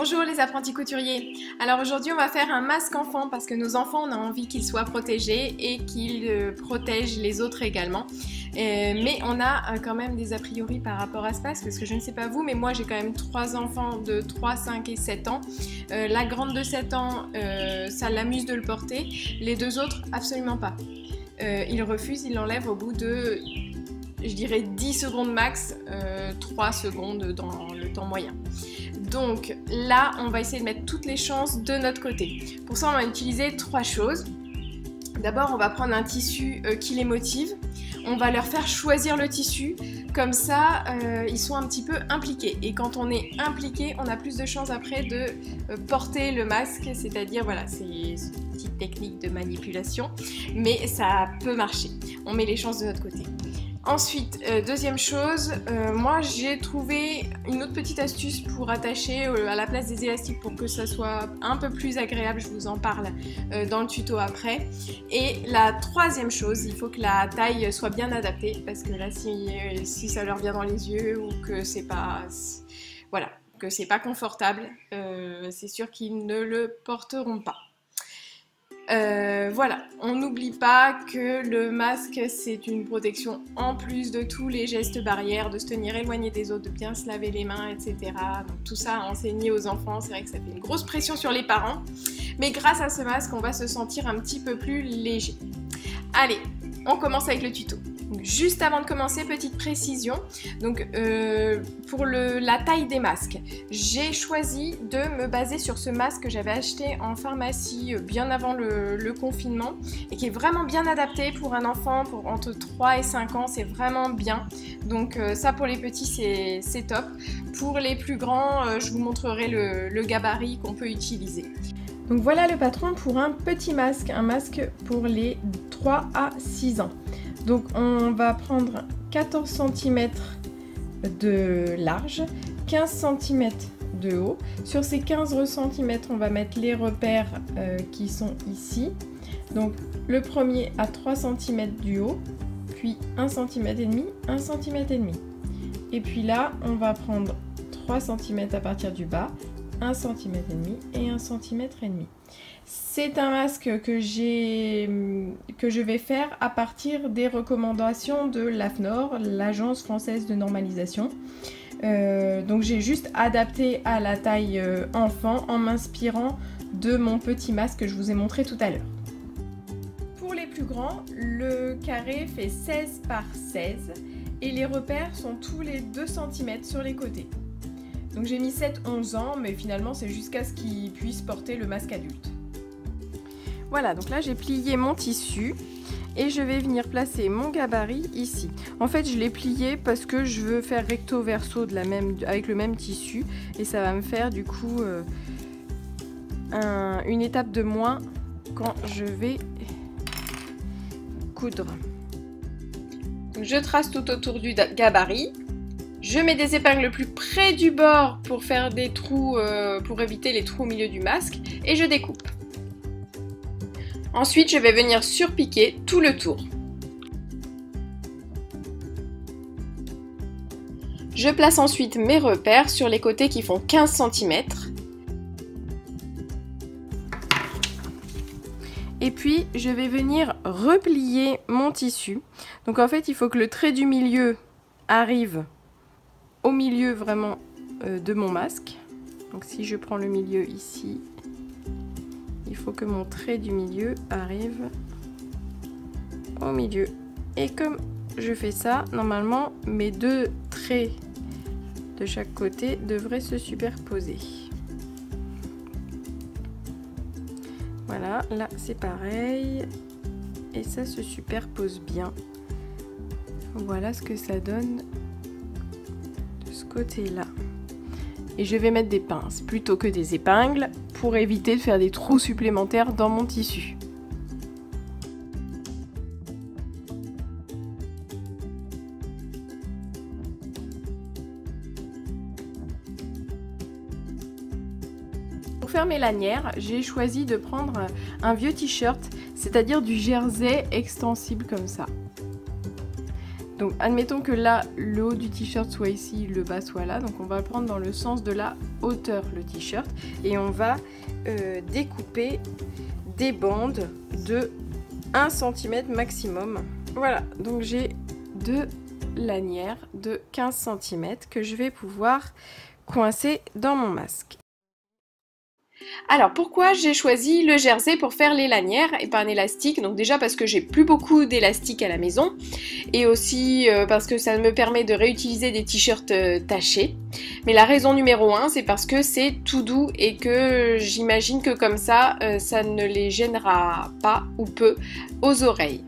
Bonjour les apprentis couturiers. Alors aujourd'hui on va faire un masque enfant parce que nos enfants on a envie qu'ils soient protégés et qu'ils protègent les autres également. Mais on a quand même des a priori par rapport à ce masque parce que je ne sais pas vous mais moi j'ai quand même 3 enfants de 3, 5 et 7 ans. La grande de 7 ans ça l'amuse de le porter, les deux autres absolument pas. Il refuse, il l'enlève au bout de je dirais 10 secondes max, 3 secondes dans le temps moyen. Donc là, on va essayer de mettre toutes les chances de notre côté. Pour ça, on va utiliser 3 choses. D'abord, on va prendre un tissu qui les motive. On va leur faire choisir le tissu. Comme ça, ils sont un petit peu impliqués. Et quand on est impliqué, on a plus de chances après de porter le masque. C'est-à-dire, voilà, c'est une petite technique de manipulation. Mais ça peut marcher. On met les chances de notre côté. Ensuite, deuxième chose, moi j'ai trouvé une autre petite astuce pour attacher à la place des élastiques pour que ça soit un peu plus agréable, je vous en parle dans le tuto après. Et la troisième chose, il faut que la taille soit bien adaptée parce que là si ça leur vient dans les yeux ou que c'est pas, voilà, que c'est pas confortable, c'est sûr qu'ils ne le porteront pas. Voilà, on n'oublie pas que le masque c'est une protection en plus de tous les gestes barrières, de se tenir éloigné des autres, de bien se laver les mains, etc. Donc tout ça à enseigner aux enfants, c'est vrai que ça fait une grosse pression sur les parents, mais grâce à ce masque on va se sentir un petit peu plus léger. Allez, on commence avec le tuto. Donc, juste avant de commencer, petite précision, donc pour la taille des masques, j'ai choisi de me baser sur ce masque que j'avais acheté en pharmacie bien avant le confinement et qui est vraiment bien adapté pour un enfant pour entre 3 et 5 ans, c'est vraiment bien. Donc ça pour les petits c'est top. Pour les plus grands, je vous montrerai le gabarit qu'on peut utiliser. Donc voilà le patron pour un petit masque, un masque pour les 3 à 6 ans. Donc on va prendre 14 cm de large, 15 cm de haut. Sur ces 15 cm, on va mettre les repères qui sont ici. Donc le premier à 3 cm du haut, puis 1 cm et demi, 1 cm et demi. Et puis là, on va prendre 3 cm à partir du bas, 1 cm et demi et 1 cm et demi. C'est un masque que je vais faire à partir des recommandations de l'AFNOR, l'Agence française de normalisation. Donc j'ai juste adapté à la taille enfant en m'inspirant de mon petit masque que je vous ai montré tout à l'heure. Pour les plus grands, le carré fait 16 par 16 et les repères sont tous les 2 cm sur les côtés. Donc j'ai mis 7-11 ans, mais finalement c'est jusqu'à ce qu'ils puissent porter le masque adulte. Voilà, donc là j'ai plié mon tissu et je vais venir placer mon gabarit ici. En fait je l'ai plié parce que je veux faire recto verso avec le même tissu et ça va me faire du coup une étape de moins quand je vais coudre. Donc, je trace tout autour du gabarit. Je mets des épingles le plus près du bord pour faire des trous, pour éviter les trous au milieu du masque et je découpe. Ensuite, je vais venir surpiquer tout le tour. Je place ensuite mes repères sur les côtés qui font 15 cm. Et puis, je vais venir replier mon tissu. Donc en fait, il faut que le trait du milieu arrive au milieu vraiment de mon masque. Donc si je prends le milieu ici, il faut que mon trait du milieu arrive au milieu. Et comme je fais ça, normalement mes 2 traits de chaque côté devraient se superposer. Voilà, là c'est pareil. Et ça se superpose bien. Voilà ce que ça donne côté là. Et je vais mettre des pinces plutôt que des épingles pour éviter de faire des trous supplémentaires dans mon tissu. Pour faire mes lanières, j'ai choisi de prendre un vieux t-shirt, c'est-à-dire du jersey extensible comme ça. Donc admettons que là, le haut du t-shirt soit ici, le bas soit là. Donc on va le prendre dans le sens de la hauteur, le t-shirt. Et on va découper des bandes de 1 cm maximum. Voilà, donc j'ai 2 lanières de 15 cm que je vais pouvoir coincer dans mon masque. Alors pourquoi j'ai choisi le jersey pour faire les lanières et pas un élastique? Donc déjà parce que j'ai plus beaucoup d'élastique à la maison et aussi parce que ça me permet de réutiliser des t-shirts tachés. Mais la raison numéro 1, c'est parce que c'est tout doux et que j'imagine que comme ça, ça ne les gênera pas ou peu aux oreilles.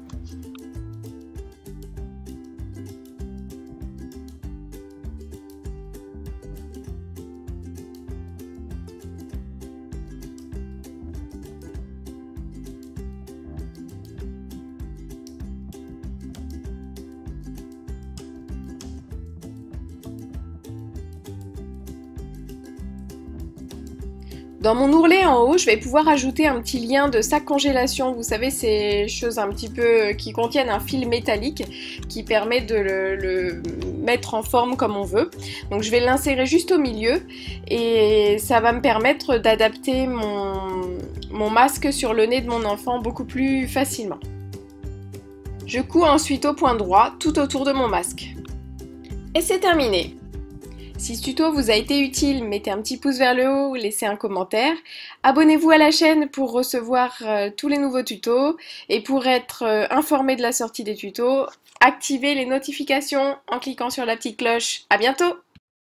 Dans mon ourlet en haut, je vais pouvoir ajouter un petit lien de sac congélation. Vous savez, ces choses un petit peu qui contiennent un fil métallique qui permet de le mettre en forme comme on veut. Donc je vais l'insérer juste au milieu et ça va me permettre d'adapter mon masque sur le nez de mon enfant beaucoup plus facilement. Je couds ensuite au point droit tout autour de mon masque. Et c'est terminé! Si ce tuto vous a été utile, mettez un petit pouce vers le haut ou laissez un commentaire. Abonnez-vous à la chaîne pour recevoir tous les nouveaux tutos et pour être informé de la sortie des tutos, activez les notifications en cliquant sur la petite cloche. À bientôt!